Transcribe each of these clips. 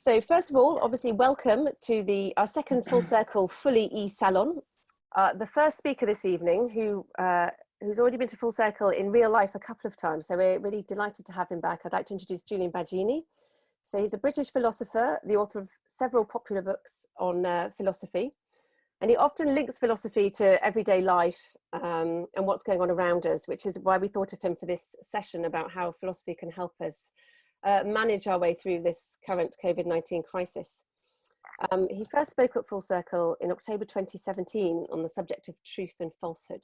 So first of all, obviously, welcome to our second Full Circle fully eSalon. The first speaker this evening, who's already been to Full Circle in real life a couple of times, so we're really delighted to have him back. I'd like to introduce Julian Baggini. So he's a British philosopher, the author of several popular books on philosophy, and he often links philosophy to everyday life and what's going on around us, which is why we thought of him for this session about how philosophy can help us manage our way through this current COVID-19 crisis. He first spoke at Full Circle in October 2017 on the subject of truth and falsehood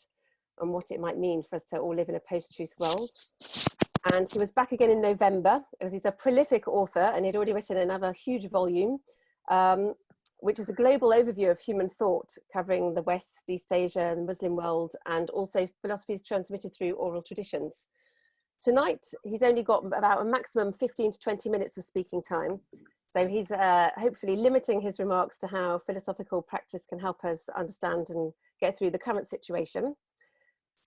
and what it might mean for us to all live in a post-truth world. And he was back again in November, as he's a prolific author, and he'd already written another huge volume, which is a global overview of human thought, covering the West, East Asia, and Muslim world, and also philosophies transmitted through oral traditions. Tonight, he's only got about a maximum 15 to 20 minutes of speaking time. So he's hopefully limiting his remarks to how philosophical practice can help us understand and get through the current situation.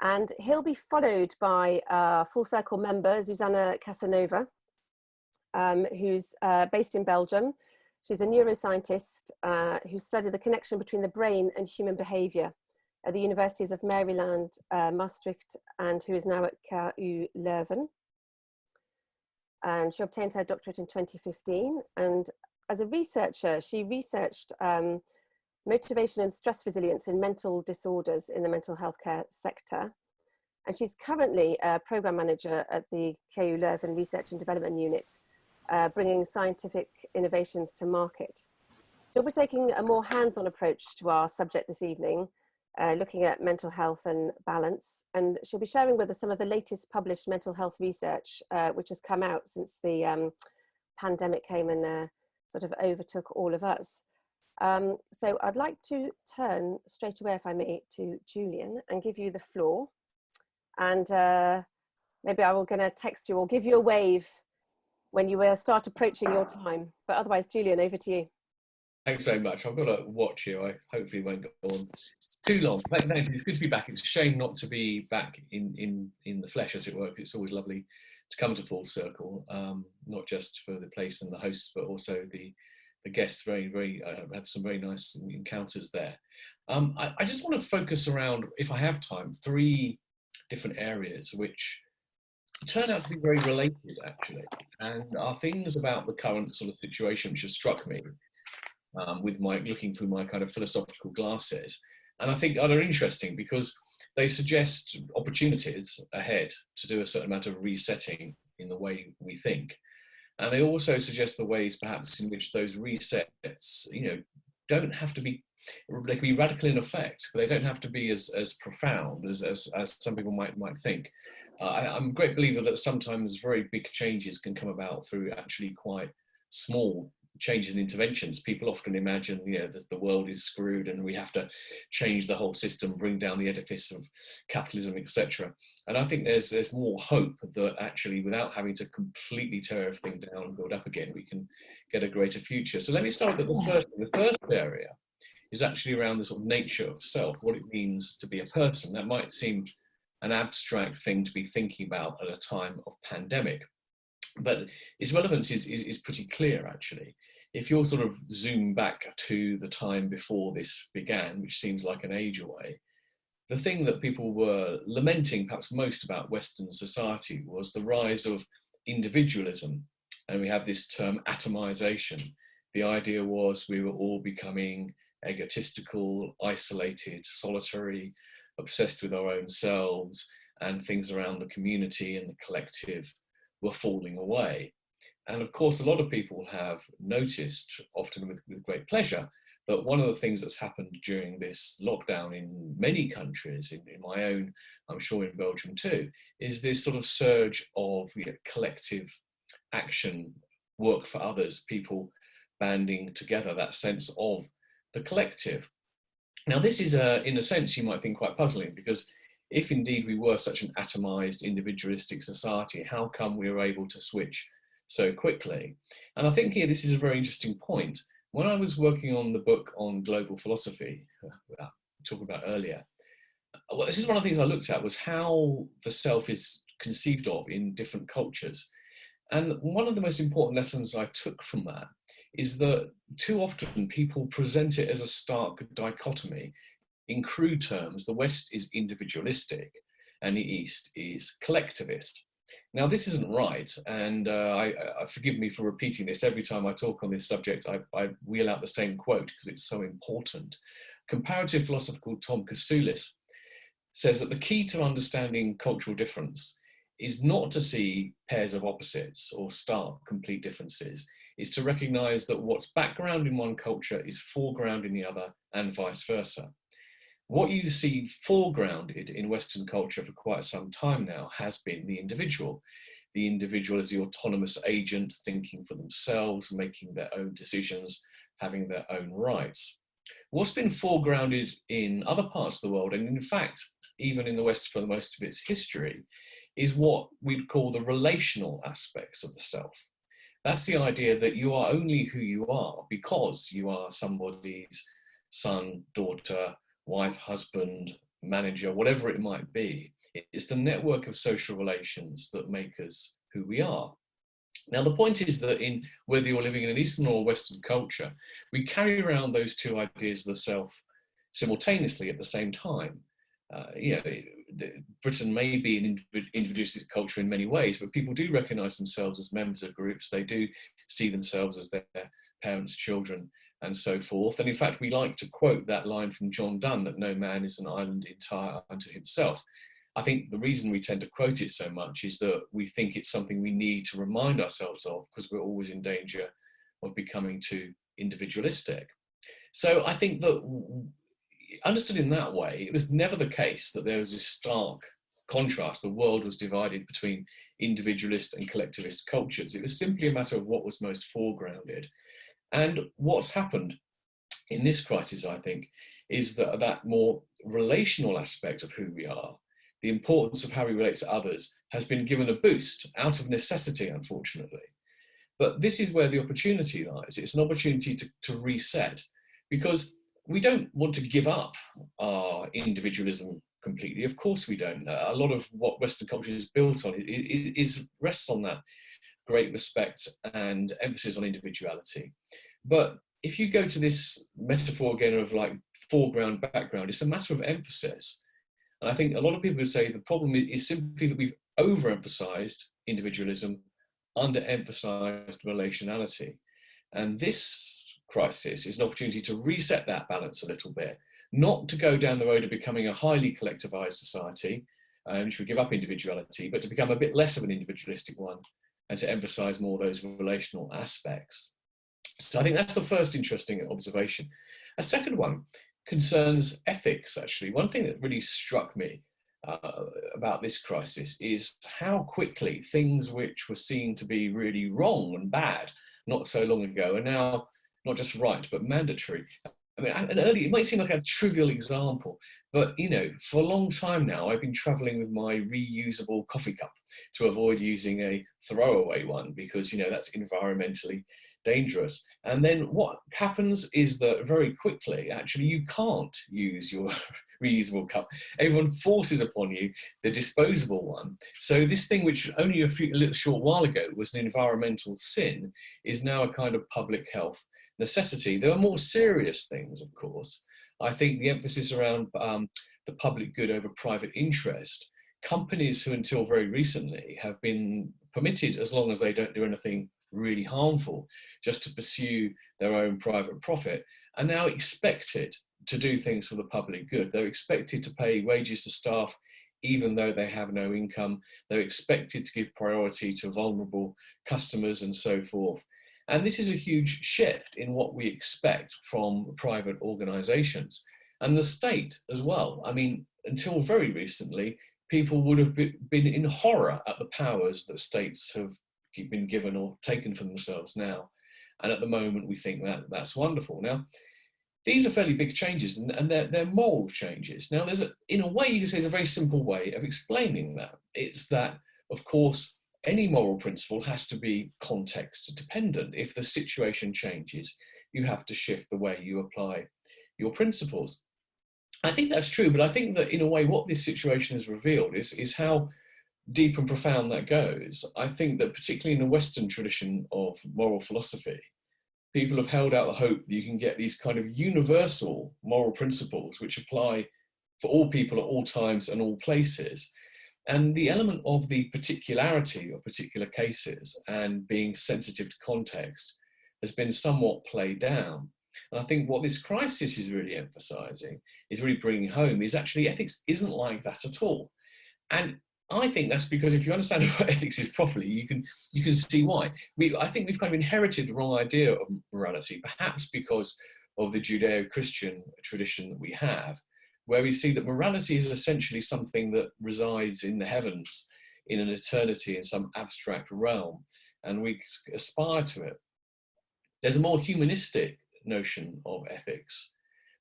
And he'll be followed by a Full Circle member, Zuzana Kasanova, who's based in Belgium. She's a neuroscientist who studied the connection between the brain and human behavior at the universities of Maryland, Maastricht, and who is now at KU Leuven. And she obtained her doctorate in 2015. And as a researcher, she researched motivation and stress resilience in mental disorders in the mental health care sector. And she's currently a program manager at the KU Leuven Research and Development Unit, bringing scientific innovations to market. She'll be taking a more hands-on approach to our subject this evening, looking at mental health and balance. And she'll be sharing with us some of the latest published mental health research, which has come out since the pandemic came and sort of overtook all of us. So I'd like to turn straight away, if I may, to Julian and give you the floor. And maybe I will gonna text you or give you a wave when you start approaching your time. But otherwise, Julian, over to you. Thanks very much. I've got to watch you. I hopefully won't go on too long. Thanks. It's good to be back. It's a shame not to be back in the flesh, as it were. It's always lovely to come to Full Circle, not just for the place and the hosts, but also the guests. Had some very nice encounters there. I just want to focus around, if I have time, 3 different areas which turn out to be very related, actually, and are things about the current sort of situation which have struck me with looking through my kind of philosophical glasses, and I think are interesting because they suggest opportunities ahead to do a certain amount of resetting in the way we think, and they also suggest the ways perhaps in which those resets, don't have to be. They can be radical in effect, but they don't have to be as profound as some people might think. I'm a great believer that sometimes very big changes can come about through actually quite small changes and interventions. People often imagine, that the world is screwed and we have to change the whole system, bring down the edifice of capitalism, etc. And I think there's more hope that actually, without having to completely tear everything down and build up again, we can get a greater future. So let me start with the first area is actually around the sort of nature of self, what it means to be a person. That might seem an abstract thing to be thinking about at a time of pandemic, but its relevance is pretty clear, actually. If you're sort of zoom back to the time before this began, which seems like an age away, the thing that people were lamenting perhaps most about Western society was the rise of individualism. And we have this term atomization. The idea was we were all becoming egotistical, isolated, solitary, obsessed with our own selves, and things around the community and the collective were falling away. And of course, a lot of people have noticed, often with great pleasure, that one of the things that's happened during this lockdown in many countries, in my own, I'm sure in Belgium too, is this sort of surge of collective action, work for others, people banding together, that sense of the collective. Now, this is, in a sense, you might think quite puzzling, because if indeed we were such an atomized, individualistic society, how come we were able to switch so quickly? And I think here this is a very interesting point. When I was working on the book on global philosophy, talking about earlier, well, this is one of the things I looked at, was how the self is conceived of in different cultures. And one of the most important lessons I took from that is that too often people present it as a stark dichotomy. In crude terms, the West is individualistic and the East is collectivist. Now, this isn't right, and I forgive me for repeating this. Every time I talk on this subject, I wheel out the same quote because it's so important. Comparative philosopher called Tom Kasulis says that the key to understanding cultural difference is not to see pairs of opposites or stark, complete differences, is to recognize that what's background in one culture is foreground in the other, and vice versa. What you see foregrounded in Western culture for quite some time now has been the individual. The individual as the autonomous agent, thinking for themselves, making their own decisions, having their own rights. What's been foregrounded in other parts of the world, and in fact, even in the West for most of its history, is what we'd call the relational aspects of the self. That's the idea that you are only who you are because you are somebody's son, daughter, wife, husband, manager, whatever it might be. It's the network of social relations that make us who we are. Now, the point is that in whether you're living in an Eastern or Western culture, we carry around those two ideas of the self simultaneously at the same time. Britain may be an individualistic culture in many ways, but people do recognize themselves as members of groups. They do see themselves as their parents, children, and so forth. And in fact, we like to quote that line from John Donne, that no man is an island entire unto himself. I think the reason we tend to quote it so much is that we think it's something we need to remind ourselves of because we're always in danger of becoming too individualistic. So I think that understood in that way, it was never the case that there was this stark contrast. The world was divided between individualist and collectivist cultures. It was simply a matter of what was most foregrounded. And what's happened in this crisis, I think, is that that more relational aspect of who we are, the importance of how we relate to others, has been given a boost out of necessity, unfortunately. But this is where the opportunity lies. It's an opportunity to reset, because we don't want to give up our individualism completely. Of course we don't. A lot of what Western culture is built on rests on that great respect and emphasis on individuality. But if you go to this metaphor again of like foreground, background, it's a matter of emphasis. And I think a lot of people would say the problem is simply that we've overemphasized individualism, underemphasized relationality. And this crisis is an opportunity to reset that balance a little bit, not to go down the road of becoming a highly collectivized society, which would give up individuality, but to become a bit less of an individualistic one and to emphasize more those relational aspects. So I think that's the first interesting observation. A second one concerns ethics, actually. One thing that really struck me about this crisis is how quickly things which were seen to be really wrong and bad not so long ago are now not just right, but mandatory. I mean, and early, it might seem like a trivial example, but you know, for a long time now, I've been traveling with my reusable coffee cup to avoid using a throwaway one because, you know, that's environmentally dangerous. And then what happens is that very quickly, actually, you can't use your reusable cup. Everyone forces upon you the disposable one. So this thing, which only a little short while ago was an environmental sin, is now a kind of public health necessity. There are more serious things, of course. I think the emphasis around the public good over private interest. Companies who until very recently have been permitted, as long as they don't do anything really harmful, just to pursue their own private profit, are now expected to do things for the public good. They're expected to pay wages to staff even though they have no income. They're expected to give priority to vulnerable customers and so forth. And this is a huge shift in what we expect from private organizations and the state as well. I mean, until very recently, people would have been in horror at the powers that states have been given or taken for themselves now. And at the moment, we think that that's wonderful. Now, these are fairly big changes and they're moral changes. Now, in a way, you can say there's a very simple way of explaining that. It's that, of course, any moral principle has to be context dependent. If the situation changes, you have to shift the way you apply your principles. I think that's true, but I think that in a way, what this situation has revealed is how deep and profound that goes. I think that particularly in the Western tradition of moral philosophy, people have held out the hope that you can get these kind of universal moral principles which apply for all people at all times and all places. And the element of the particularity of particular cases and being sensitive to context has been somewhat played down. And I think what this crisis is really emphasizing, is really bringing home, is actually ethics isn't like that at all. And I think that's because if you understand what ethics is properly, you can see why. I think we've kind of inherited the wrong idea of morality, perhaps because of the Judeo-Christian tradition that we have, where we see that morality is essentially something that resides in the heavens, in an eternity, in some abstract realm, and we aspire to it. There's a more humanistic notion of ethics,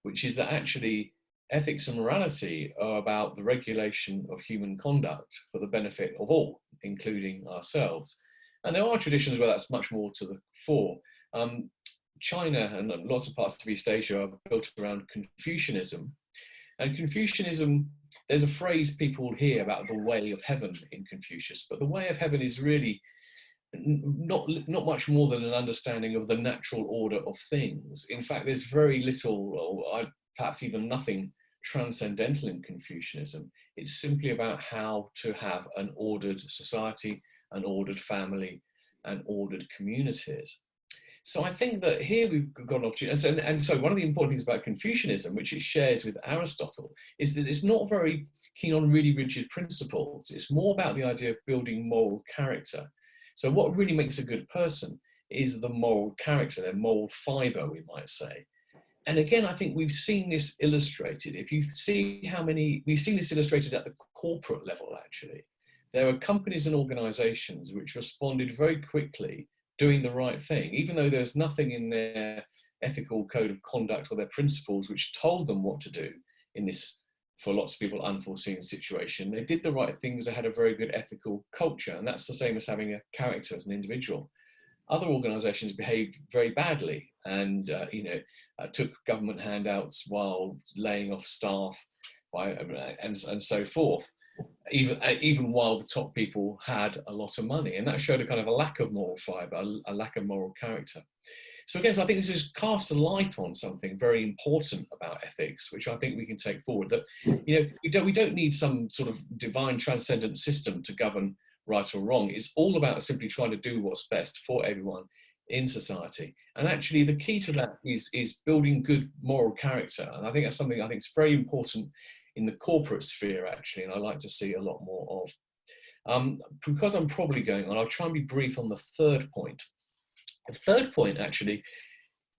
which is that actually ethics and morality are about the regulation of human conduct for the benefit of all, including ourselves. And there are traditions where that's much more to the fore. China and lots of parts of East Asia are built around Confucianism. And Confucianism, there's a phrase people hear about the way of heaven in Confucius, but the way of heaven is really not much more than an understanding of the natural order of things. In fact, there's very little, or perhaps even nothing, transcendental in Confucianism. It's simply about how to have an ordered society, an ordered family, and ordered communities. So I think that here we've got an opportunity. And so one of the important things about Confucianism, which it shares with Aristotle, is that it's not very keen on really rigid principles. It's more about the idea of building moral character. So what really makes a good person is the moral character, their moral fiber, we might say. And again, I think we've seen this illustrated. If you see how many, we've seen this illustrated at the corporate level, actually. There are companies and organizations which responded very quickly doing the right thing, even though there's nothing in their ethical code of conduct or their principles which told them what to do in this, for lots of people, unforeseen situation. They did the right things, they had a very good ethical culture, and that's the same as having a character as an individual. Other organizations behaved very badly and took government handouts while laying off staff and so forth, even while the top people had a lot of money. And that showed a kind of a lack of moral fiber, a lack of moral character. So again, so I think this has cast a light on something very important about ethics, which I think we can take forward. That we don't need some sort of divine transcendent system to govern right or wrong. It's all about simply trying to do what's best for everyone in society. And actually, the key to that is building good moral character. And I think that's something I think is very important in the corporate sphere, actually, and I like to see a lot more of. Because I'm probably going on, I'll try and be brief on the third point. The third point actually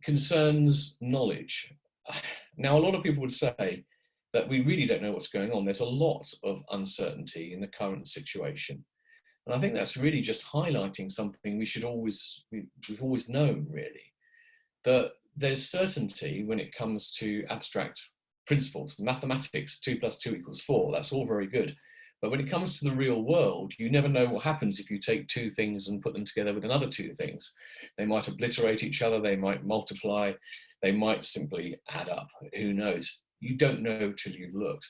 concerns knowledge. Now, a lot of people would say that we really don't know what's going on. There's a lot of uncertainty in the current situation. And I think that's really just highlighting something we've always known, really, that there's certainty when it comes to abstract principles. Mathematics, 2 + 2 = 4, that's all very good. But when it comes to the real world, you never know what happens if you take two things and put them together with another two things. They might obliterate each other, they might multiply, they might simply add up. Who knows? You don't know till you've looked.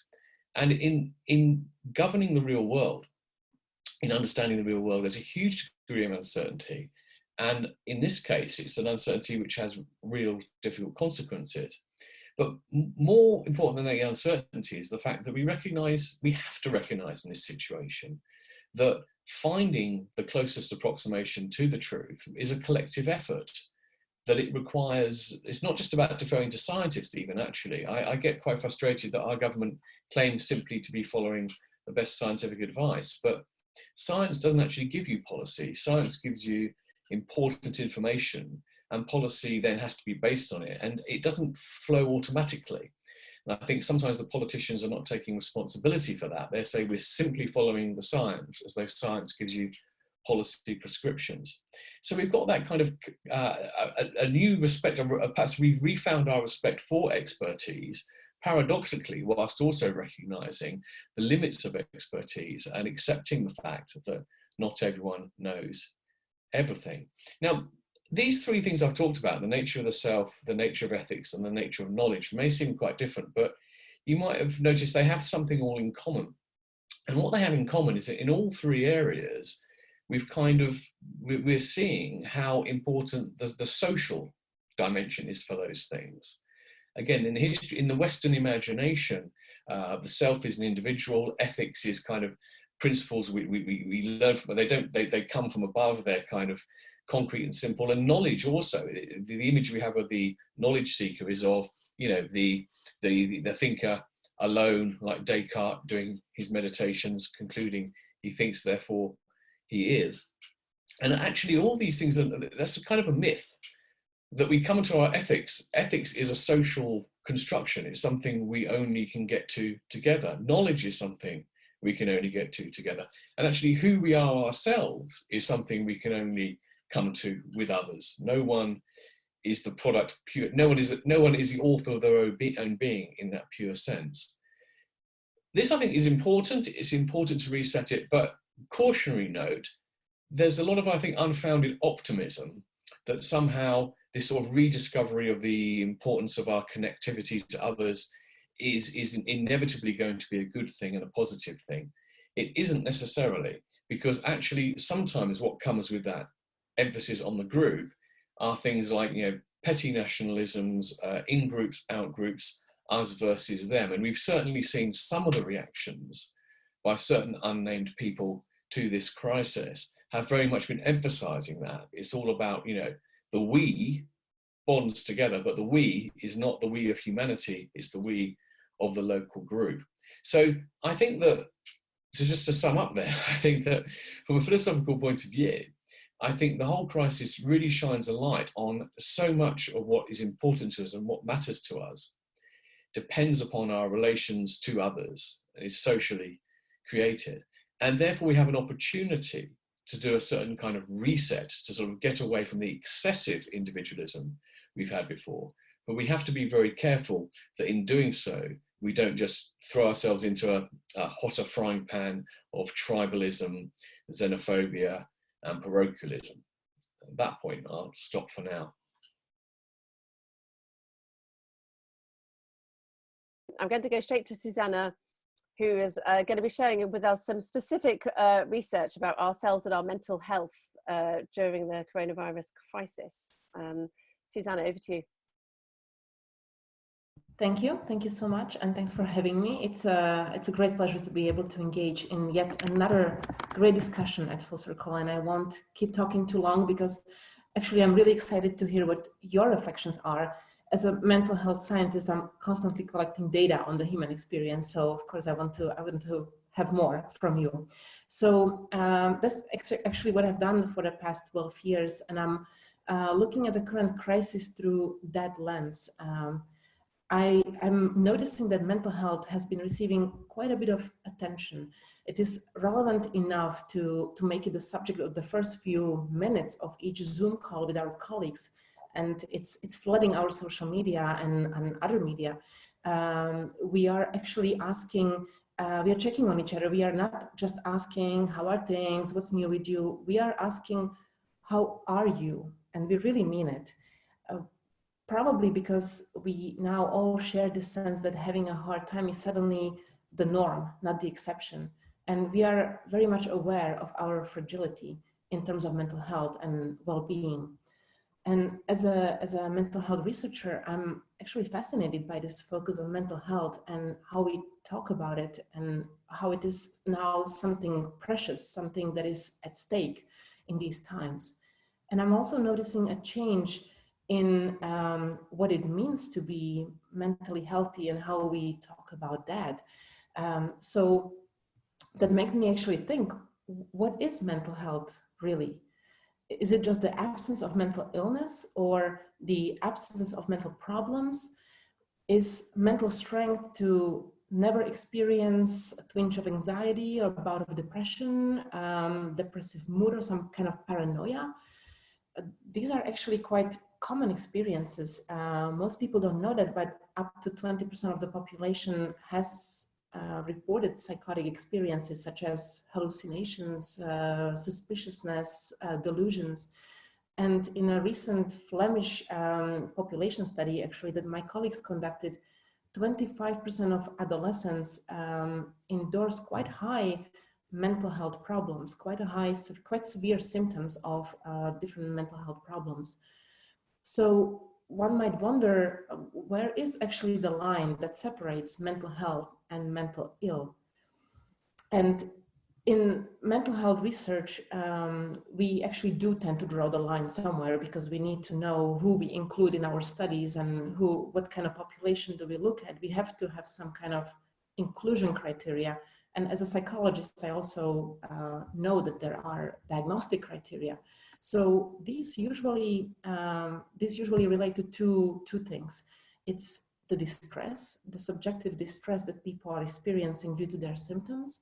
And in governing the real world, in understanding the real world, there's a huge degree of uncertainty. And in this case, it's an uncertainty which has real difficult consequences. But more important than the uncertainty is the fact that we have to recognize in this situation that finding the closest approximation to the truth is a collective effort, that it requires, it's not just about deferring to scientists even, actually. I get quite frustrated that our government claims simply to be following the best scientific advice, but science doesn't actually give you policy. Science gives you important information, and policy then has to be based on it, and it doesn't flow automatically. And I think sometimes the politicians are not taking responsibility for that. They say we're simply following the science, as though science gives you policy prescriptions. So we've got that kind of a new respect, perhaps we've refound our respect for expertise, paradoxically, whilst also recognizing the limits of expertise and accepting the fact that not everyone knows everything. Now, these three things I've talked about, the nature of the self, the nature of ethics, and the nature of knowledge, may seem quite different, but you might have noticed they have something all in common. And what they have in common is that in all three areas, we're seeing how important the social dimension is for those things. Again, in history, in the Western imagination, the self is an individual. Ethics is kind of principles we learn from. They come from above. They're kind of concrete and simple. And knowledge also. The image we have of the knowledge seeker is of, you know, the thinker alone, like Descartes doing his meditations, concluding he thinks, therefore he is. And actually, all these things that's kind of a myth. That we come to our ethics. Ethics is a social construction. It's something we only can get to together. Knowledge is something we can only get to together. And actually who we are ourselves is something we can only come to with others. No one is the product pure. No one is the author of their own being in that pure sense. This, I think, is important. It's important to reset it, but cautionary note, there's a lot of, I think, unfounded optimism that somehow this sort of rediscovery of the importance of our connectivity to others is inevitably going to be a good thing and a positive thing. It isn't necessarily, because actually sometimes what comes with that emphasis on the group are things like, you know, petty nationalisms, in groups, out groups, us versus them. And we've certainly seen some of the reactions by certain unnamed people to this crisis have very much been emphasizing that. It's all about, you know, the we bonds together, but the we is not the we of humanity, it's the we of the local group. So I think that, just to sum up there, I think that from a philosophical point of view, I think the whole crisis really shines a light on so much of what is important to us and what matters to us depends upon our relations to others, is socially created. And therefore we have an opportunity to do a certain kind of reset, to sort of get away from the excessive individualism we've had before. But we have to be very careful that in doing so, we don't just throw ourselves into a hotter frying pan of tribalism, xenophobia, and parochialism. At that point, I'll stop for now. I'm going to go straight to Susanna, who is going to be sharing with us some specific research about ourselves and our mental health during the coronavirus crisis. Susanna, over to you. Thank you so much, and thanks for having me. It's a great pleasure to be able to engage in yet another great discussion at Full Circle, and I won't keep talking too long because actually I'm really excited to hear what your reflections are. As a mental health scientist, I'm constantly collecting data on the human experience, so of course I want to have more from you. So that's actually what I've done for the past 12 years, and I'm looking at the current crisis through that lens. I'm noticing that mental health has been receiving quite a bit of attention. It is relevant enough to make it the subject of the first few minutes of each Zoom call with our colleagues. And it's flooding our social media and other media. We are actually asking, we are checking on each other. We are not just asking, how are things, what's new with you? We are asking, how are you? And we really mean it. Probably because we now all share the sense that having a hard time is suddenly the norm, not the exception. And we are very much aware of our fragility in terms of mental health and well-being. And as a mental health researcher, I'm actually fascinated by this focus on mental health and how we talk about it and how it is now something precious, something that is at stake in these times. And I'm also noticing a change in what it means to be mentally healthy and how we talk about that. So that makes me actually think, what is mental health really? Is it just the absence of mental illness or the absence of mental problems? Is mental strength to never experience a twinge of anxiety or a bout of depression, depressive mood, or some kind of paranoia? These are actually quite common experiences. Most people don't know that, but up to 20% of the population has reported psychotic experiences such as hallucinations, suspiciousness, delusions. And in a recent Flemish population study, actually, that my colleagues conducted, 25% of adolescents endorse quite high mental health problems, quite severe symptoms of different mental health problems. So one might wonder, where is actually the line that separates mental health and mental ill? And in mental health research, we actually do tend to draw the line somewhere, because we need to know who we include in our studies and what kind of population do we look at. We have to have some kind of inclusion criteria. And as a psychologist, I also know that there are diagnostic criteria. So these usually relate to two things. It's the distress, the subjective distress that people are experiencing due to their symptoms.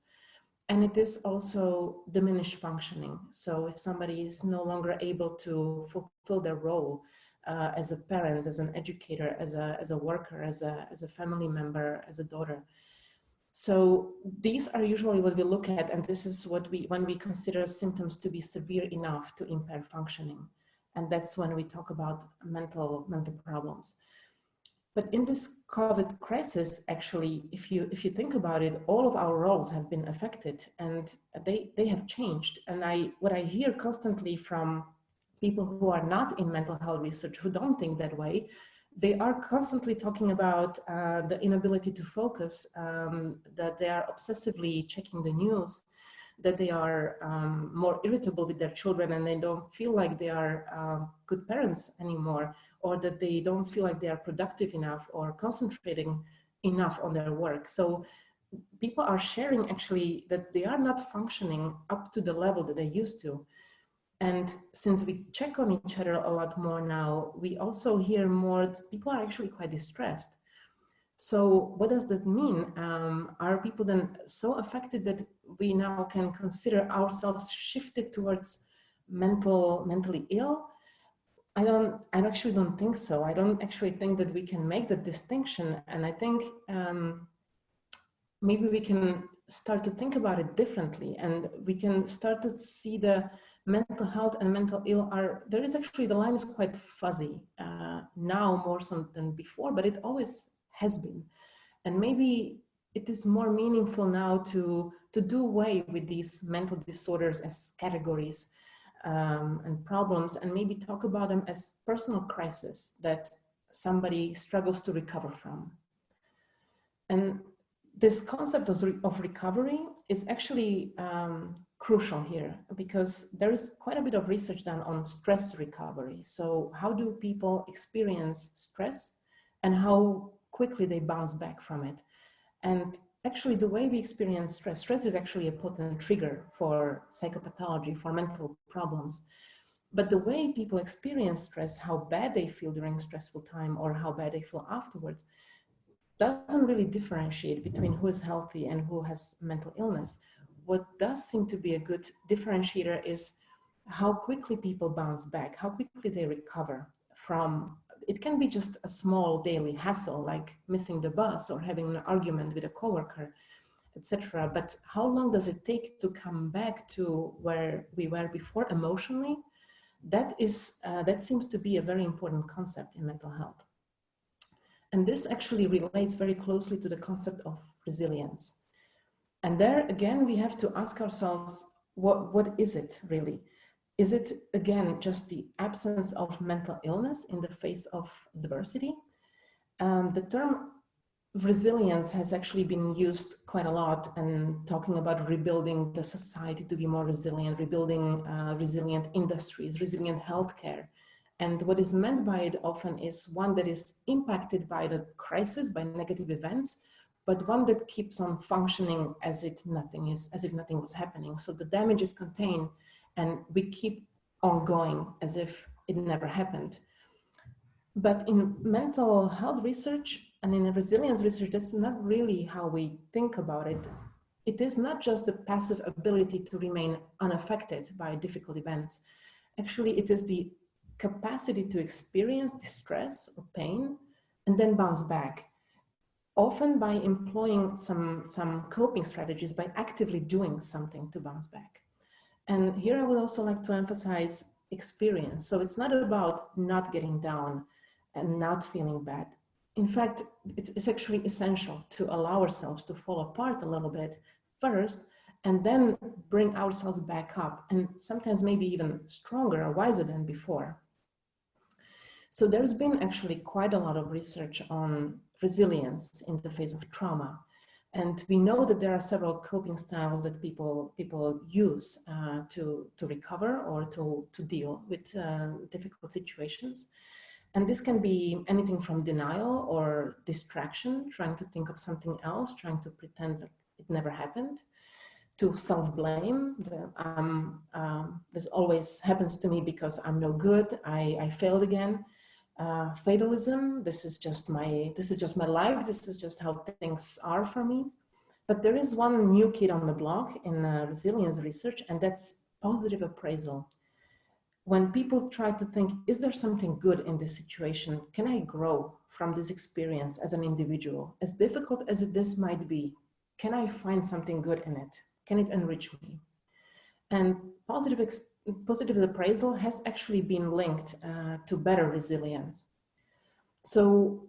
And it is also diminished functioning. So if somebody is no longer able to fulfill their role as a parent, as an educator, as a worker, as a family member, as a daughter. So these are usually what we look at, and this is what when we consider symptoms to be severe enough to impair functioning. And that's when we talk about mental problems. But in this COVID crisis, actually, if you think about it, all of our roles have been affected, and they have changed. And what I hear constantly from people who are not in mental health research, who don't think that way, they are constantly talking about the inability to focus, that they are obsessively checking the news, that they are more irritable with their children, and they don't feel like they are good parents anymore, or that they don't feel like they are productive enough or concentrating enough on their work. So people are sharing actually that they are not functioning up to the level that they used to. And since we check on each other a lot more now, we also hear more that people are actually quite distressed. So what does that mean? Are people then so affected that we now can consider ourselves shifted towards mentally ill? I actually don't think so. I don't actually think that we can make that distinction. And I think maybe we can start to think about it differently, and we can start to see the mental health and mental ill there is actually, the line is quite fuzzy now more so than before, but it always has been. And maybe it is more meaningful now to do away with these mental disorders as categories and problems, and maybe talk about them as personal crises that somebody struggles to recover from. And this concept of recovery is actually crucial here, because there is quite a bit of research done on stress recovery. So how do people experience stress and how quickly they bounce back from it? And actually the way we experience stress is actually a potent trigger for psychopathology, for mental problems. But the way people experience stress, how bad they feel during stressful time or how bad they feel afterwards, doesn't really differentiate between who is healthy and who has mental illness. What does seem to be a good differentiator is how quickly people bounce back, how quickly they recover from, it can be just a small daily hassle like missing the bus or having an argument with a coworker, etc. But how long does it take to come back to where we were before emotionally? That seems to be a very important concept in mental health. And this actually relates very closely to the concept of resilience. And there again, we have to ask ourselves, what is it really? Is it, again, just the absence of mental illness in the face of adversity? The term resilience has actually been used quite a lot, and talking about rebuilding the society to be more resilient, rebuilding resilient industries, resilient healthcare. And what is meant by it often is one that is impacted by the crisis, by negative events, but one that keeps on functioning as if nothing was happening. So the damage is contained and we keep on going as if it never happened. But in mental health research and in resilience research, that's not really how we think about it. It is not just the passive ability to remain unaffected by difficult events. Actually, it is the capacity to experience distress or pain and then bounce back, often by employing some coping strategies, by actively doing something to bounce back. And here I would also like to emphasize experience. So it's not about not getting down and not feeling bad. In fact, it's actually essential to allow ourselves to fall apart a little bit first, and then bring ourselves back up, and sometimes maybe even stronger or wiser than before. So there's been actually quite a lot of research on resilience in the face of trauma. And we know that there are several coping styles that people use to recover or to deal with difficult situations. And this can be anything from denial or distraction, trying to think of something else, trying to pretend that it never happened, to self-blame. This always happens to me because I'm no good, I failed again. Fatalism, this is just my life, this is just how things are for me. But there is one new kid on the block in resilience research, and that's positive appraisal. When people try to think, is there something good in this situation? Can I grow from this experience as an individual? As difficult as this might be, can I find something good in it? Can it enrich me? And positive appraisal has actually been linked to better resilience. So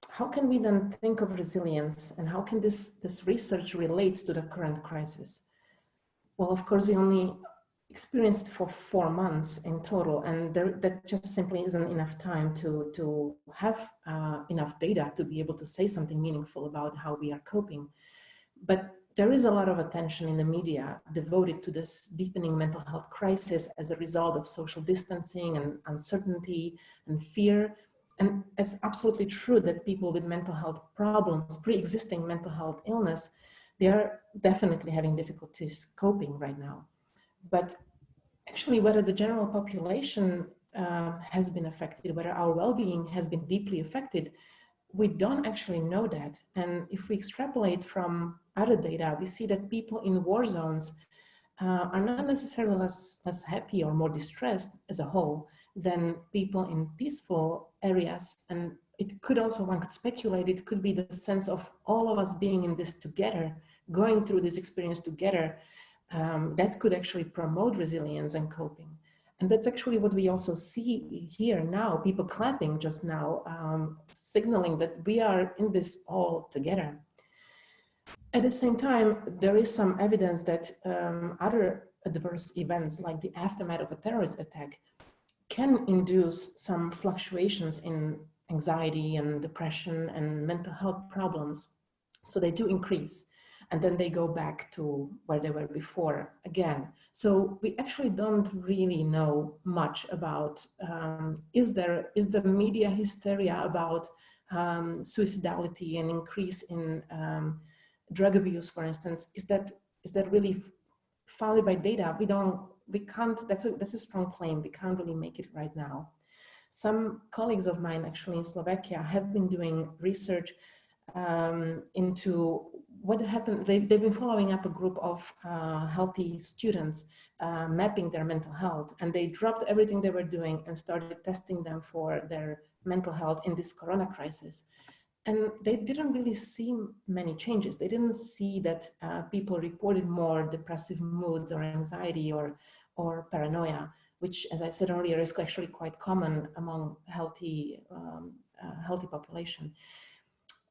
how can we then think of resilience, and how can this research relate to the current crisis? Well, of course, we only experienced it for 4 months in total, and that just simply isn't enough time to have enough data to be able to say something meaningful about how we are coping. But there is a lot of attention in the media devoted to this deepening mental health crisis as a result of social distancing and uncertainty and fear. And it's absolutely true that people with mental health problems, pre-existing mental health illness, they are definitely having difficulties coping right now. But actually, whether the general population has been affected, whether our well-being has been deeply affected, we don't actually know that. And if we extrapolate from other data, we see that people in war zones are not necessarily less happy or more distressed as a whole than people in peaceful areas. And it could also, one could speculate, it could be the sense of all of us being in this together, going through this experience together, that could actually promote resilience and coping. And that's actually what we also see here now, people clapping just now, signaling that we are in this all together. At the same time, there is some evidence that other adverse events, like the aftermath of a terrorist attack, can induce some fluctuations in anxiety and depression and mental health problems. So they do increase, and then they go back to where they were before again. So we actually don't really know much about, is the media hysteria about suicidality and increase in drug abuse, for instance, is that really founded by data? We can't, that's a strong claim. We can't really make it right now. Some colleagues of mine actually in Slovakia have been doing research into what happened. They've been following up a group of healthy students, mapping their mental health, and they dropped everything they were doing and started testing them for their mental health in this corona crisis. And they didn't really see many changes. They didn't see that people reported more depressive moods or anxiety or paranoia, which, as I said earlier, is actually quite common among healthy population.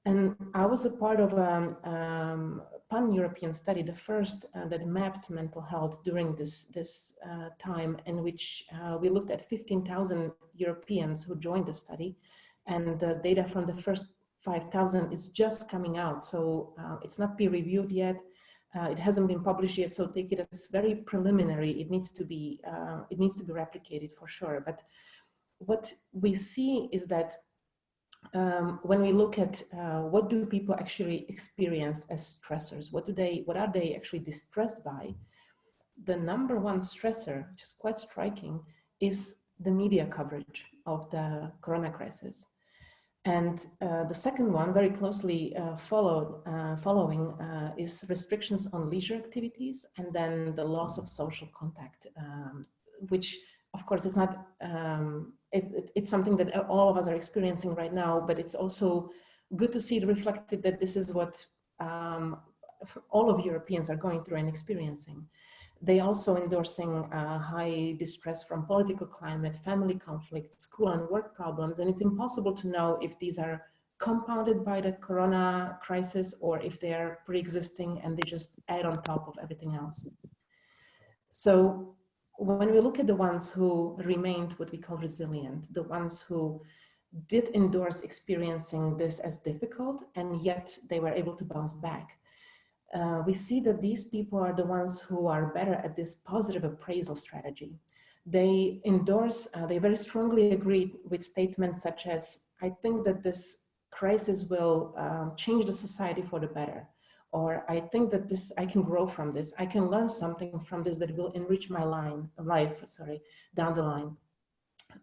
And I was a part of a pan-European study, the first that mapped mental health during this time, in which we looked at 15,000 Europeans who joined the study, and the data from the first 5,000 is just coming out. So it's not peer-reviewed yet. It hasn't been published yet, so take it as very preliminary. It needs to be replicated for sure. But what we see is that when we look at what do people actually experience as stressors, what are they actually distressed by? The number one stressor, which is quite striking, is the media coverage of the corona crisis. And the second one, very closely following, is restrictions on leisure activities, and then the loss of social contact, which, of course, it's not. It's something that all of us are experiencing right now, but it's also good to see it reflected that this is what all of Europeans are going through and experiencing. They also endorsing high distress from political climate, family conflicts, school and work problems, and it's impossible to know if these are compounded by the corona crisis or if they are pre-existing and they just add on top of everything else. So when we look at the ones who remained what we call resilient, the ones who did endorse experiencing this as difficult, and yet they were able to bounce back, we see that these people are the ones who are better at this positive appraisal strategy. They endorse, they very strongly agree with statements such as, I think that this crisis will change the society for the better. Or I think that I can grow from this. I can learn something from this that will enrich my life down the line.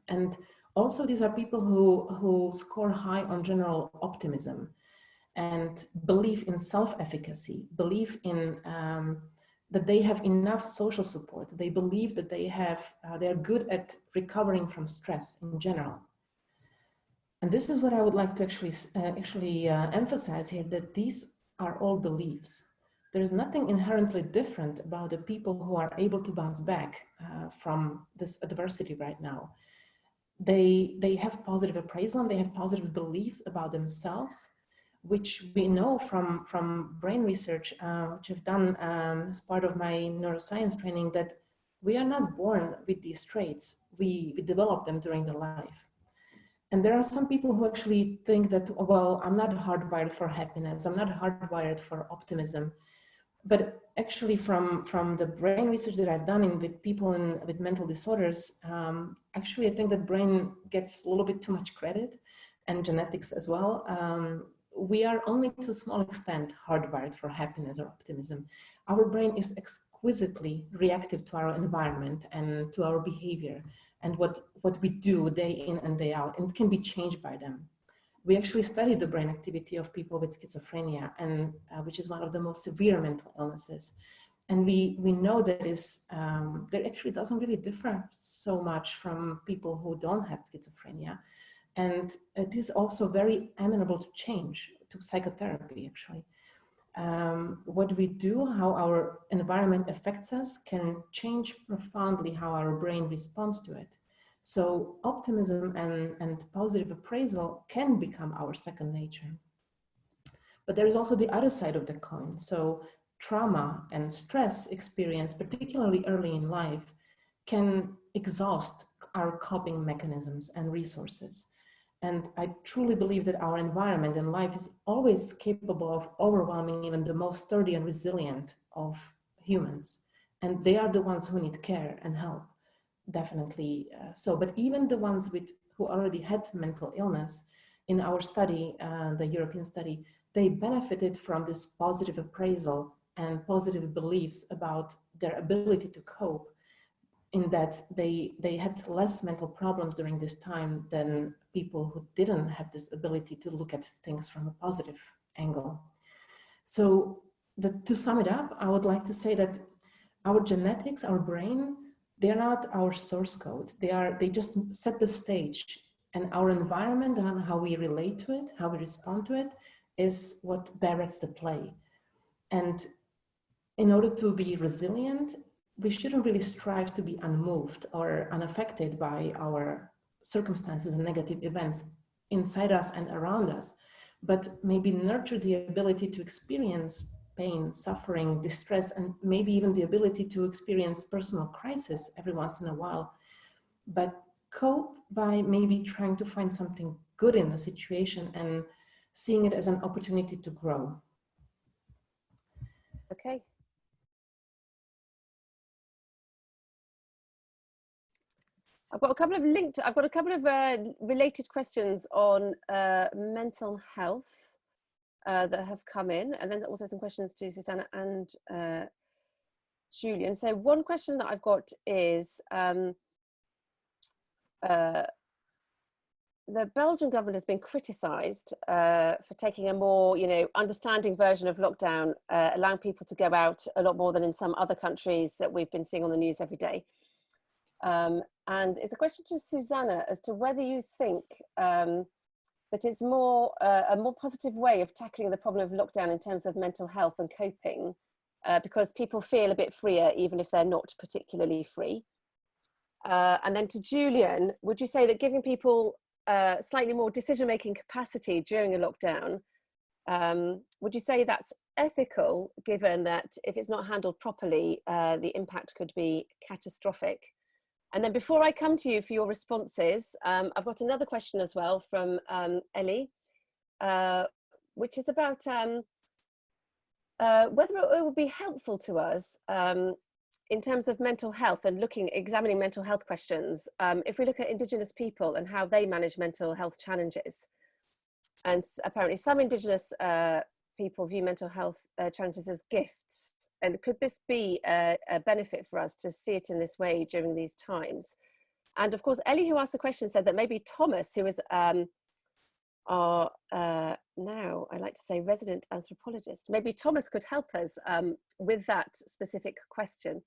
And also these are people who score high on general optimism and believe in self-efficacy, believe in that they have enough social support. They believe that they're good at recovering from stress in general. And this is what I would like to actually emphasize here, that these are all beliefs. There is nothing inherently different about the people who are able to bounce back from this adversity right now. They have positive appraisal and they have positive beliefs about themselves, which we know from brain research, which I've done as part of my neuroscience training, that we are not born with these traits. We develop them during the life. And there are some people who actually think that, well, I'm not hardwired for happiness. I'm not hardwired for optimism. But actually from the brain research that I've done with people with mental disorders, actually I think that brain gets a little bit too much credit, and genetics as well. We are only to a small extent hardwired for happiness or optimism. Our brain is exquisitely reactive to our environment and to our behavior and what we do day in and day out, and it can be changed by them. We actually studied the brain activity of people with schizophrenia, and which is one of the most severe mental illnesses. And we know that that actually doesn't really differ so much from people who don't have schizophrenia. And it is also very amenable to change, to psychotherapy, actually. What we do, how our environment affects us, can change profoundly how our brain responds to it. So optimism and positive appraisal can become our second nature. But there is also the other side of the coin. So trauma and stress experience, particularly early in life, can exhaust our coping mechanisms and resources. And I truly believe that our environment and life is always capable of overwhelming even the most sturdy and resilient of humans. And they are the ones who need care and help, definitely so. But even the ones who already had mental illness, in our study, the European study, they benefited from this positive appraisal and positive beliefs about their ability to cope, in that they had less mental problems during this time than people who didn't have this ability to look at things from a positive angle. So to sum it up, I would like to say that our genetics, our brain, they're not our source code. They just set the stage, and our environment and how we relate to it, how we respond to it, is what directs the play. And in order to be resilient, we shouldn't really strive to be unmoved or unaffected by our circumstances and negative events inside us and around us, but maybe nurture the ability to experience pain, suffering, distress, and maybe even the ability to experience personal crisis every once in a while, but cope by maybe trying to find something good in the situation and seeing it as an opportunity to grow. Okay. I've got a couple of related questions on mental health that have come in, and then also some questions to Susanna and Julian. So one question that I've got is the Belgian government has been criticised for taking a more, understanding version of lockdown, allowing people to go out a lot more than in some other countries that we've been seeing on the news every day. And it's a question to Susanna as to whether you think that it's a more positive way of tackling the problem of lockdown in terms of mental health and coping, because people feel a bit freer even if they're not particularly free. And then to Julian, would you say that giving people slightly more decision-making capacity during a lockdown Would you say that's ethical, given that if it's not handled properly, the impact could be catastrophic? And then before I come to you for your responses, I've got another question as well from Ellie, which is about whether it would be helpful to us in terms of mental health and examining mental health questions, if we look at Indigenous people and how they manage mental health challenges. And apparently some Indigenous people view mental health challenges as gifts. And could this be a benefit for us to see it in this way during these times? And of course, Ellie, who asked the question, said that maybe Thomas, who is our now, I like to say, resident anthropologist, maybe Thomas could help us with that specific question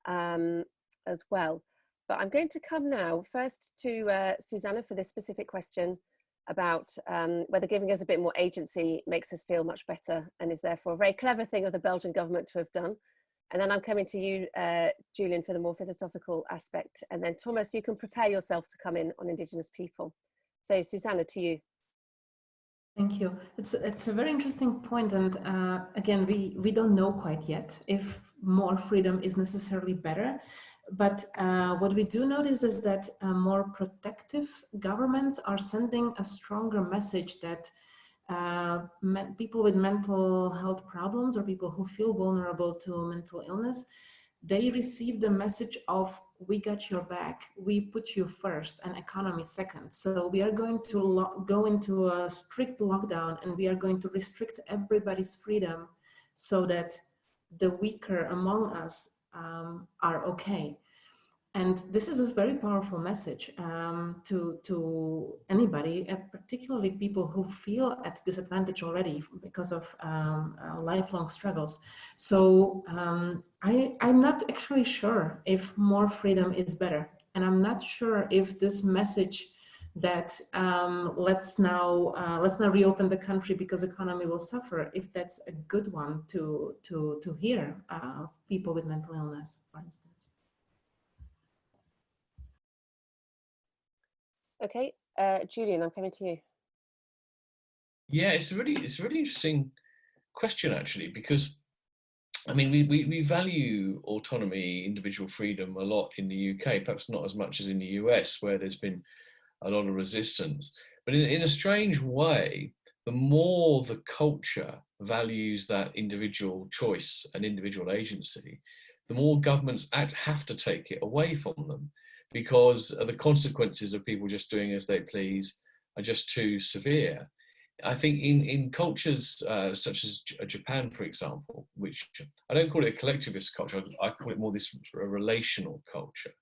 as well. But I'm going to come now first to Susanna for this specific question about whether giving us a bit more agency makes us feel much better and is therefore a very clever thing of the Belgian government to have done. And then I'm coming to you, Julian, for the more philosophical aspect. And then Thomas, you can prepare yourself to come in on Indigenous people. So Susanna, to you. Thank you. It's a very interesting point. And again, we don't know quite yet if more freedom is necessarily better. But what we do notice is that more protective governments are sending a stronger message that people with mental health problems or people who feel vulnerable to mental illness, they receive the message of, we got your back, we put you first and economy second. So we are going to go into a strict lockdown and we are going to restrict everybody's freedom so that the weaker among us are okay. And this is a very powerful message to anybody, particularly people who feel at disadvantage already because of lifelong struggles. So I'm not actually sure if more freedom is better. And I'm not sure if this message that let's now reopen the country because economy will suffer, if that's a good one to hear people with mental illness, for instance. Okay, Julian, I'm coming to you. Yeah, it's a really interesting question, actually, because I mean, we value autonomy, individual freedom a lot in the UK, perhaps not as much as in the US, where there's been a lot of resistance. But in a strange way, the more the culture values that individual choice and individual agency, the more governments have to take it away from them, because the consequences of people just doing as they please are just too severe. I think in cultures such as Japan, for example, which I don't call it a collectivist culture, I call it more this relational culture.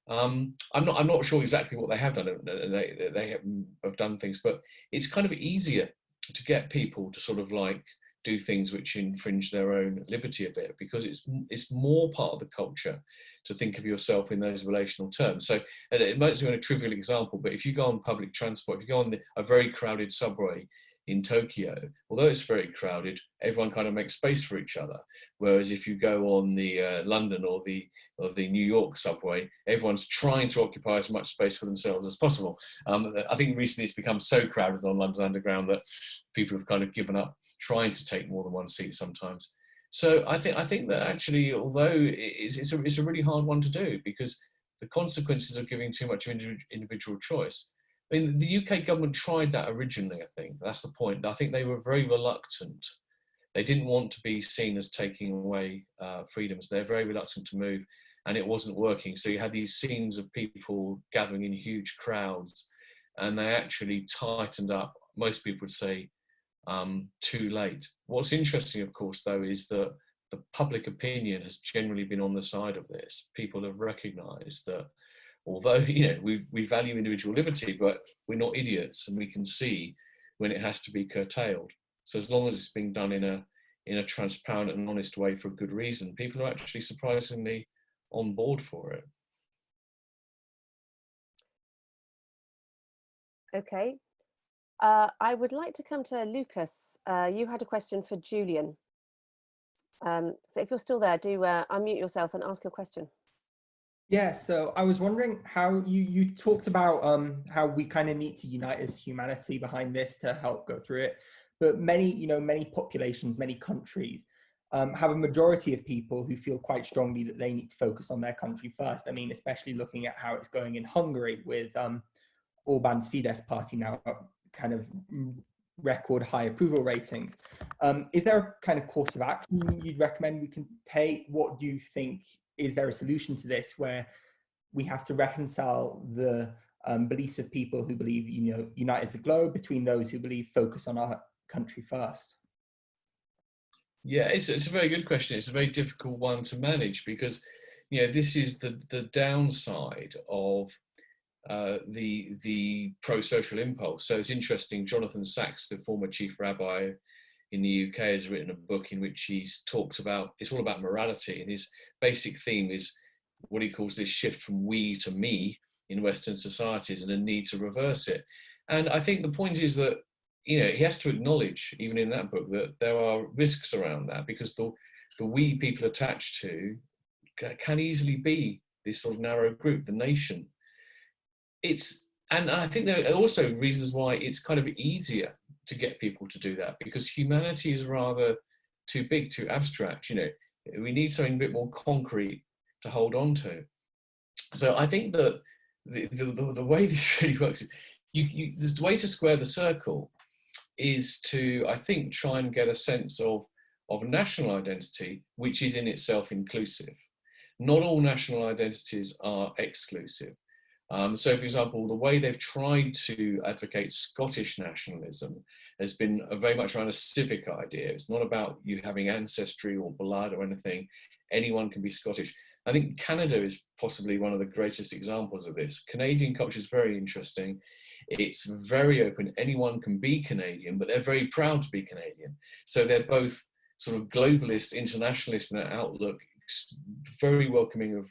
I'm not sure exactly what they have done. They have done things, but it's kind of easier to get people to sort of like do things which infringe their own liberty a bit, because it's more part of the culture to think of yourself in those relational terms. So it might be a trivial example, but if you go on public transport, if you go on a very crowded subway in Tokyo, although it's very crowded, everyone kind of makes space for each other. Whereas if you go on the London or the New York subway, everyone's trying to occupy as much space for themselves as possible. I think recently it's become so crowded on London Underground that people have kind of given up trying to take more than one seat sometimes. So I think that actually, although it's a really hard one to do, because the consequences of giving too much individual choice. I mean, the UK government tried that originally, I think. That's the point. I think they were very reluctant. They didn't want to be seen as taking away freedoms. They're very reluctant to move, and it wasn't working. So you had these scenes of people gathering in huge crowds, and they actually tightened up, most people would say, too late. What's interesting, of course, though, is that the public opinion has generally been on the side of this. People have recognised that although, you know, we value individual liberty, but we're not idiots, and we can see when it has to be curtailed. So as long as it's being done in a transparent and honest way for a good reason, people are actually surprisingly on board for it. Okay. I would like to come to Lucas. You had a question for Julian. So if you're still there, do unmute yourself and ask your question. Yeah, so I was wondering how you talked about how we kind of need to unite as humanity behind this to help go through it. but many, many populations, many countries have a majority of people who feel quite strongly that they need to focus on their country first. I mean, especially looking at how it's going in Hungary with Orbán's Fidesz party now kind of record high approval ratings. Is there a kind of course of action you'd recommend we can take? What do you think, is there a solution to this where we have to reconcile the beliefs of people who believe, unite as a globe between those who believe focus on our country first? Yeah, it's a very good question. It's a very difficult one to manage because, this is the downside of the pro-social impulse. So it's interesting, Jonathan Sacks, the former chief rabbi in the UK, has written a book in which he's talked about, it's all about morality, and his basic theme is what he calls this shift from we to me in Western societies and a need to reverse it. And I think the point is that, he has to acknowledge, even in that book, that there are risks around that, because the we people attached to can easily be this sort of narrow group, the nation. And I think there are also reasons why it's kind of easier to get people to do that, because humanity is rather too big, too abstract. We need something a bit more concrete to hold on to. So I think that the way this really works is the way to square the circle is to, I think, try and get a sense of national identity, which is in itself inclusive. Not all national identities are exclusive. So, for example, the way they've tried to advocate Scottish nationalism has been very much around a civic idea. It's not about you having ancestry or blood or anything. Anyone can be Scottish. I think Canada is possibly one of the greatest examples of this. Canadian culture is very interesting. It's very open. Anyone can be Canadian, but they're very proud to be Canadian. So they're both sort of globalist, internationalist in their outlook, very welcoming,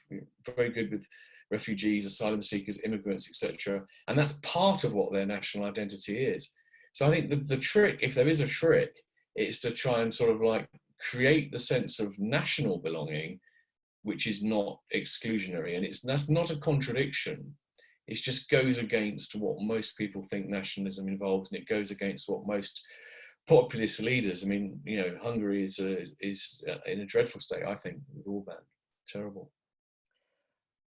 very good with refugees, asylum seekers, immigrants, etc. And that's part of what their national identity is. So I think the trick, if there is a trick, is to try and sort of like create the sense of national belonging, which is not exclusionary. And that's not a contradiction. It just goes against what most people think nationalism involves, and it goes against what most populist leaders, Hungary is in a dreadful state, I think, with Orbán. Terrible.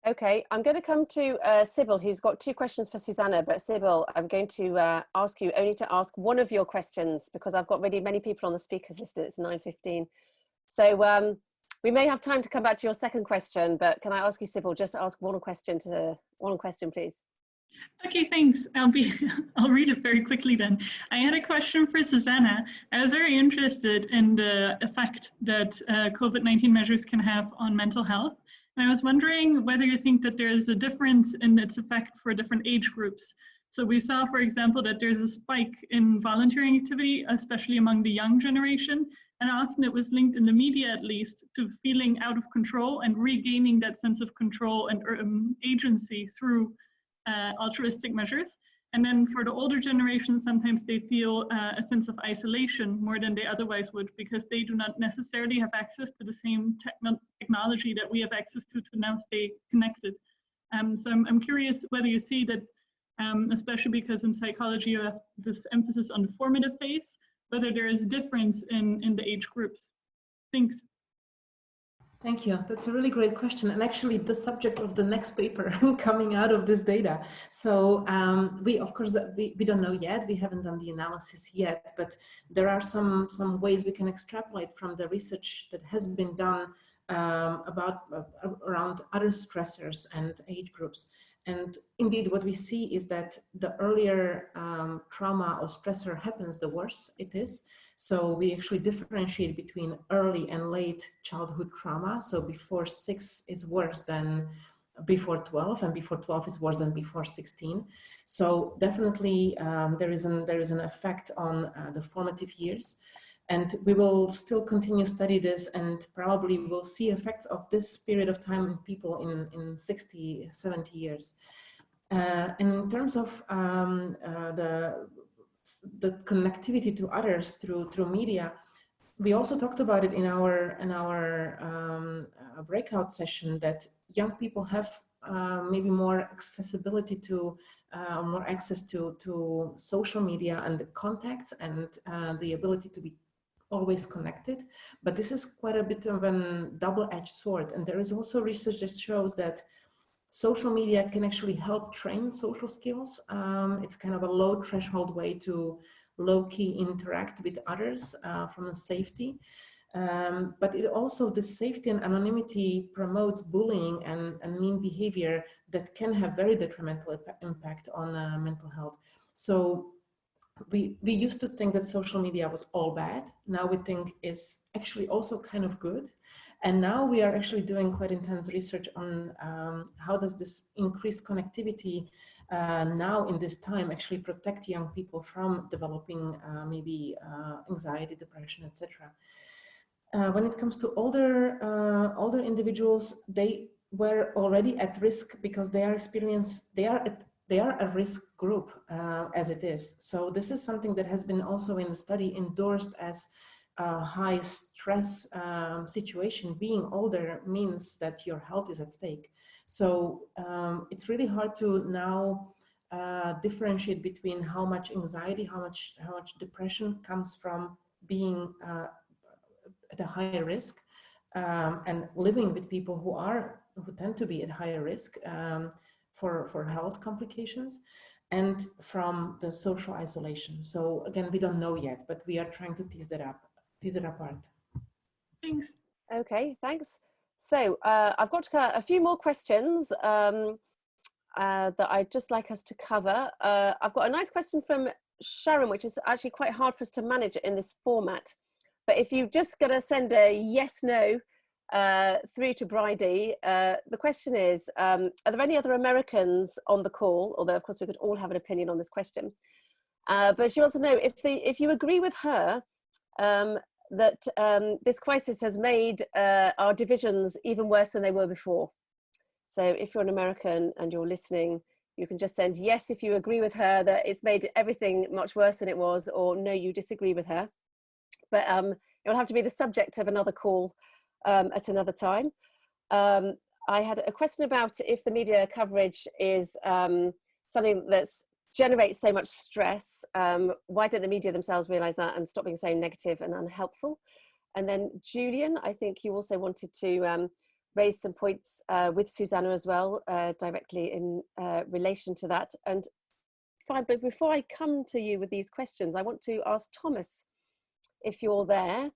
Okay, I'm going to come to Sybil, who's got two questions for Susanna, but Sybil, I'm going to ask you only to ask one of your questions because I've got really many people on the speakers list and it's 9:15. So we may have time to come back to your second question, but can I ask you, Sybil, just to ask one question, please? Okay, thanks. I'll read it very quickly then. I had a question for Susanna. I was very interested in the effect that COVID-19 measures can have on mental health. And I was wondering whether you think that there's a difference in its effect for different age groups. So we saw, for example, that there's a spike in volunteering activity, especially among the young generation. And often it was linked in the media, at least, to feeling out of control and regaining that sense of control and agency through altruistic measures. And then for the older generation, sometimes they feel a sense of isolation more than they otherwise would, because they do not necessarily have access to the same technology that we have access to now stay connected. So I'm curious whether you see that, especially because in psychology you have this emphasis on the formative phase, whether there is a difference in the age groups. Thanks. Thank you. That's a really great question, and actually the subject of the next paper coming out of this data. So we don't know yet. We haven't done the analysis yet, but there are some ways we can extrapolate from the research that has been done around other stressors and age groups. And indeed, what we see is that the earlier trauma or stressor happens, the worse it is. So we actually differentiate between early and late childhood trauma. So before 6 is worse than before 12, and before 12 is worse than before 16. So definitely there is an effect on the formative years. And we will still continue to study this, and probably will see effects of this period of time in people in 60, 70 years. And in terms of the connectivity to others through media, we also talked about it in our breakout session, that young people have maybe more accessibility to, more access to social media and the contacts and the ability to be always connected. But this is quite a bit of a double-edged sword. And there is also research that shows that social media can actually help train social skills. It's kind of a low threshold way to low-key interact with others from a safety. But it also, the safety and anonymity promotes bullying and mean behavior that can have very detrimental impact on mental health. So we used to think that social media was all bad. Now we think it's actually also kind of good. And now we are actually doing quite intense research on how does this increased connectivity now in this time actually protect young people from developing maybe anxiety, depression, etc. When it comes to older individuals, they were already at risk because they are a risk group as it is. So this is something that has been also in the study endorsed as a high stress situation. Being older means that your health is at stake. So it's really hard to now differentiate between how much anxiety, how much depression comes from being at a higher risk and living with people who tend to be at higher risk for health complications, and from the social isolation. So again, we don't know yet, but we are trying to tease it apart. Thanks. Okay, thanks. So I've got a few more questions that I'd just like us to cover. I've got a nice question from Sharon, which is actually quite hard for us to manage in this format. But if you've just got to send a yes, no through to Bridie, the question is, are there any other Americans on the call? Although of course we could all have an opinion on this question. But she wants to know if you agree with her that this crisis has made our divisions even worse than they were before. So if you're an American and you're listening, you can just send yes if you agree with her that it's made everything much worse than it was, or no, you disagree with her. But it will have to be the subject of another call at another time. I had a question about if the media coverage is something that generates so much stress. Why don't the media themselves realize that and stop being so negative and unhelpful? And then Julian, I think you also wanted to raise some points with Susanna as well, directly in relation to that. And fine, but before I come to you with these questions, I want to ask Thomas, if you're there,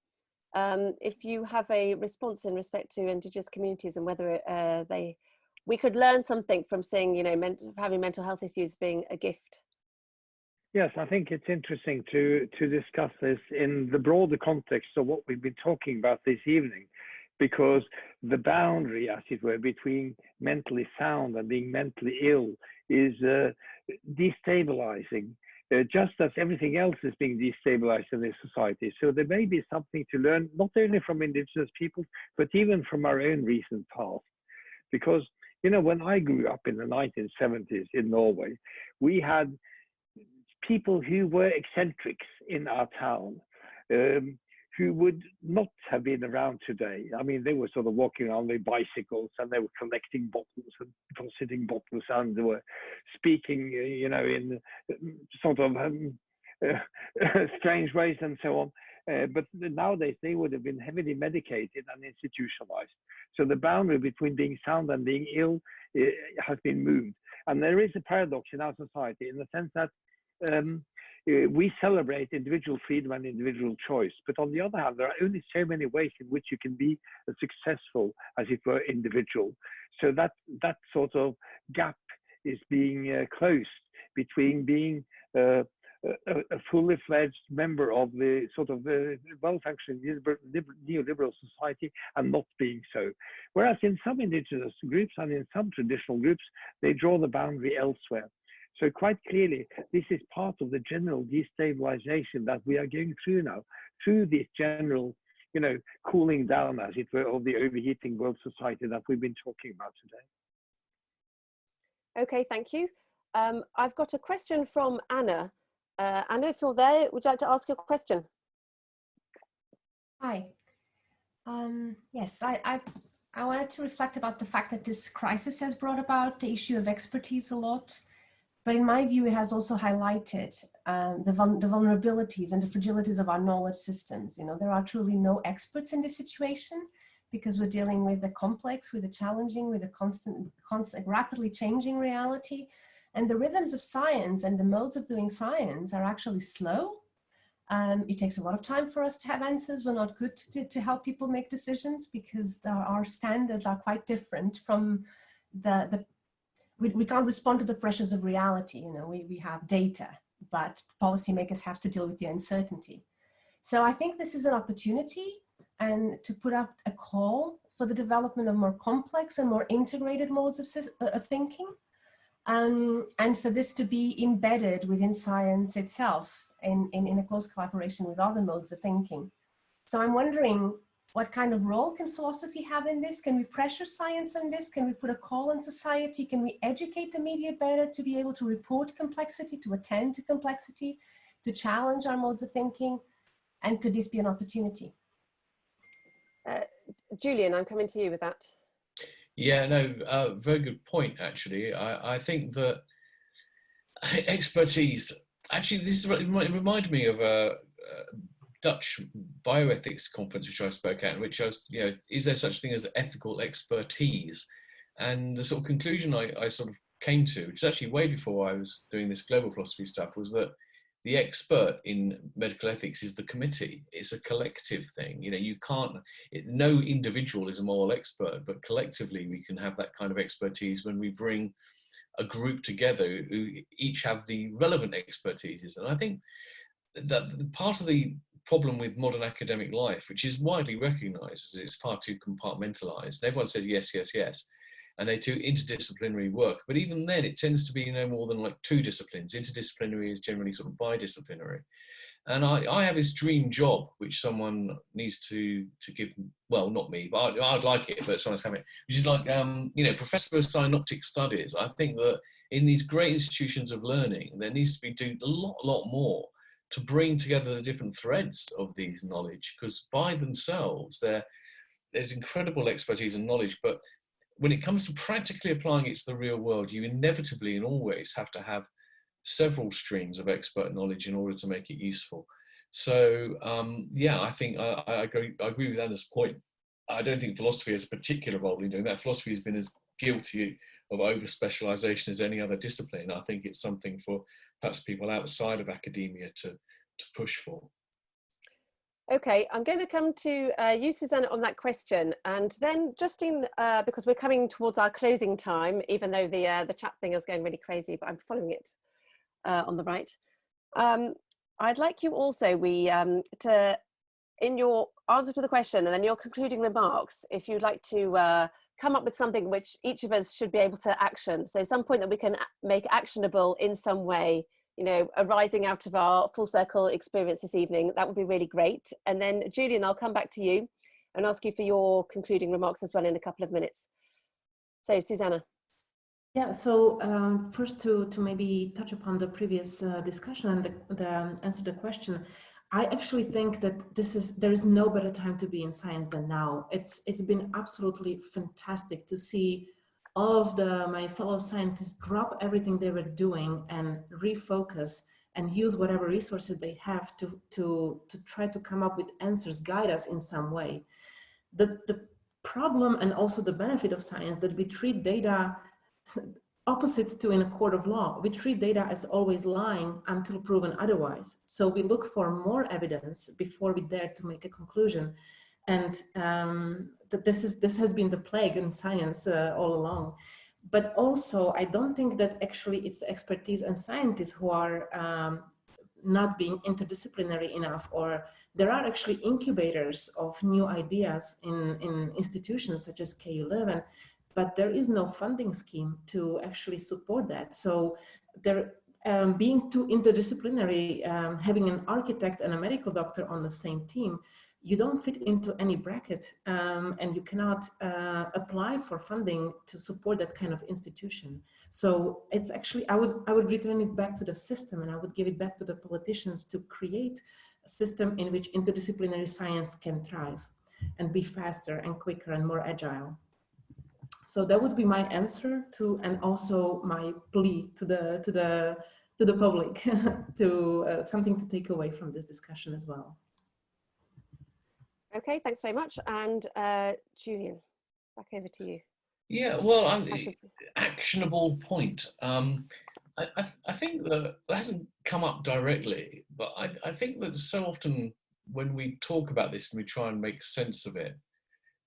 if you have a response in respect to Indigenous communities and whether we could learn something from seeing, you know, having mental health issues being a gift. Yes, I think it's interesting to discuss this in the broader context of what we've been talking about this evening, because the boundary, as it were, between mentally sound and being mentally ill is destabilizing. Just as everything else is being destabilized in this society. So there may be something to learn, not only from Indigenous people, but even from our own recent past. Because, you know, when I grew up in the 1970s in Norway, we had people who were eccentrics in our town, who would not have been around today. I mean, they were sort of walking around with bicycles and they were collecting bottles and depositing bottles and they were speaking, you know, in sort of strange ways and so on. But nowadays they would have been heavily medicated and institutionalized. So the boundary between being sound and being ill has been moved. And there is a paradox in our society in the sense that we celebrate individual freedom and individual choice, but on the other hand, there are only so many ways in which you can be a successful, as it were, individual. So that sort of gap is being closed between being a fully fledged member of the sort of well-functioning neoliberal society and not being so. Whereas in some indigenous groups and in some traditional groups, they draw the boundary elsewhere. So quite clearly, this is part of the general destabilization that we are going through now, through this general, you know, cooling down, as it were, of the overheating world society that we've been talking about today. Okay, thank you. I've got a question from Anna. Anna, if you're there, would you like to ask your question? Hi. Yes, I I wanted to reflect about the fact that this crisis has brought about the issue of expertise a lot. But in my view, it has also highlighted the vulnerabilities and the fragilities of our knowledge systems. You know, there are truly no experts in this situation because we're dealing with the complex, with the challenging, with a constant, rapidly changing reality. And the rhythms of science and the modes of doing science are actually slow. It takes a lot of time for us to have answers. We're not good to help people make decisions because our standards are quite different from we can't respond to the pressures of reality. You know, we have data, but policymakers have to deal with the uncertainty. So I think this is an opportunity and to put up a call for the development of more complex and more integrated modes of thinking. And for this to be embedded within science itself in a close collaboration with other modes of thinking. So I'm wondering, what kind of role can philosophy have in this? Can we pressure science on this? Can we put a call on society? Can we educate the media better to be able to report complexity, to attend to complexity, to challenge our modes of thinking? And could this be an opportunity? Julian, I'm coming to you with that. Yeah, no, very good point, actually. I think that expertise, actually, this reminded me of a Dutch bioethics conference which I spoke at, in which I was, you know, is there such a thing as ethical expertise? And the sort of conclusion I sort of came to, which is actually way before I was doing this global philosophy stuff, was that the expert in medical ethics is the committee. It's a collective thing. You know, you can't, no individual is a moral expert, but collectively we can have that kind of expertise when we bring a group together who each have the relevant expertises. And I think that part of the problem with modern academic life, which is widely recognized as it's far too compartmentalized. Everyone says yes, yes, yes, and they do interdisciplinary work. But even then, it tends to be no more than like two disciplines. Interdisciplinary is generally sort of bidisciplinary. And I have this dream job, which someone needs to give, well, not me, but I'd like it, but someone's having it, which is like, you know, professor of synoptic studies. I think that in these great institutions of learning, there needs to be doing a lot more to bring together the different threads of these knowledge, because by themselves, there's incredible expertise and knowledge, but when it comes to practically applying it to the real world, you inevitably and always have to have several streams of expert knowledge in order to make it useful. So yeah, I think I agree with Anna's point. I don't think philosophy has a particular role in doing that. Philosophy has been as guilty of over-specialization as any other discipline. I think it's something for perhaps people outside of academia to push for. Okay, I'm going to come to you, Susanna, on that question, and then Justine, because we're coming towards our closing time, even though the chat thing is going really crazy, but I'm following it on the right. I'd like you also, to, in your answer to the question and then your concluding remarks, if you'd like to come up with something which each of us should be able to action. So some point that we can make actionable in some way, you know, arising out of our full circle experience this evening, that would be really great. And then Julian, I'll come back to you and ask you for your concluding remarks as well in a couple of minutes. So Susanna. Yeah, so first to maybe touch upon the previous discussion and the answer to the question, I actually think that there is no better time to be in science than now. It's been absolutely fantastic to see all of my fellow scientists drop everything they were doing and refocus and use whatever resources they have to try to come up with answers, guide us in some way. The problem and also the benefit of science that we treat data opposite to in a court of law. We treat data as always lying until proven otherwise. So we look for more evidence before we dare to make a conclusion. And this has been the plague in science all along. But also, I don't think that actually it's the expertise and scientists who are not being interdisciplinary enough, or there are actually incubators of new ideas in institutions such as KU Leuven, but there is no funding scheme to actually support that. So there, being too interdisciplinary, having an architect and a medical doctor on the same team, you don't fit into any bracket, and you cannot apply for funding to support that kind of institution. So it's actually, I would return it back to the system, and I would give it back to the politicians to create a system in which interdisciplinary science can thrive and be faster and quicker and more agile. So that would be my answer to, and also my plea to the public to something to take away from this discussion as well. Okay, thanks very much. And Julian, back over to you. Yeah, well, actionable point. I think that hasn't come up directly, but I think that so often when we talk about this and we try and make sense of it,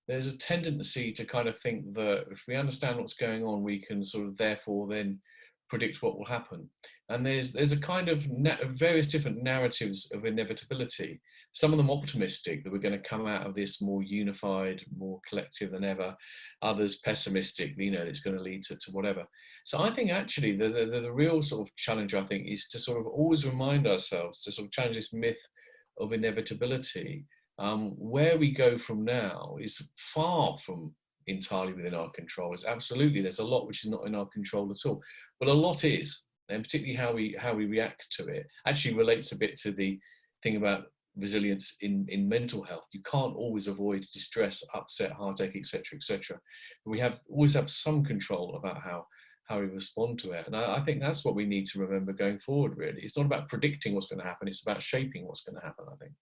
there's a tendency to kind of think that if we understand what's going on, we can sort of therefore then predict what will happen. And there's a kind of various different narratives of inevitability. Some of them optimistic, that we're going to come out of this more unified, more collective than ever. Others pessimistic, you know, it's going to lead to whatever. So I think actually the real sort of challenge, I think, is to sort of always remind ourselves to sort of challenge this myth of inevitability. Where we go from now is far from entirely within our control. It's absolutely, there's a lot which is not in our control at all, but a lot is, and particularly how we react to it actually relates a bit to the thing about resilience in mental health. You can't always avoid distress, upset, heartache, etc., etc. We always have some control about how we respond to it, and I think that's what we need to remember going forward. Really, it's not about predicting what's going to happen; it's about shaping what's going to happen, I think.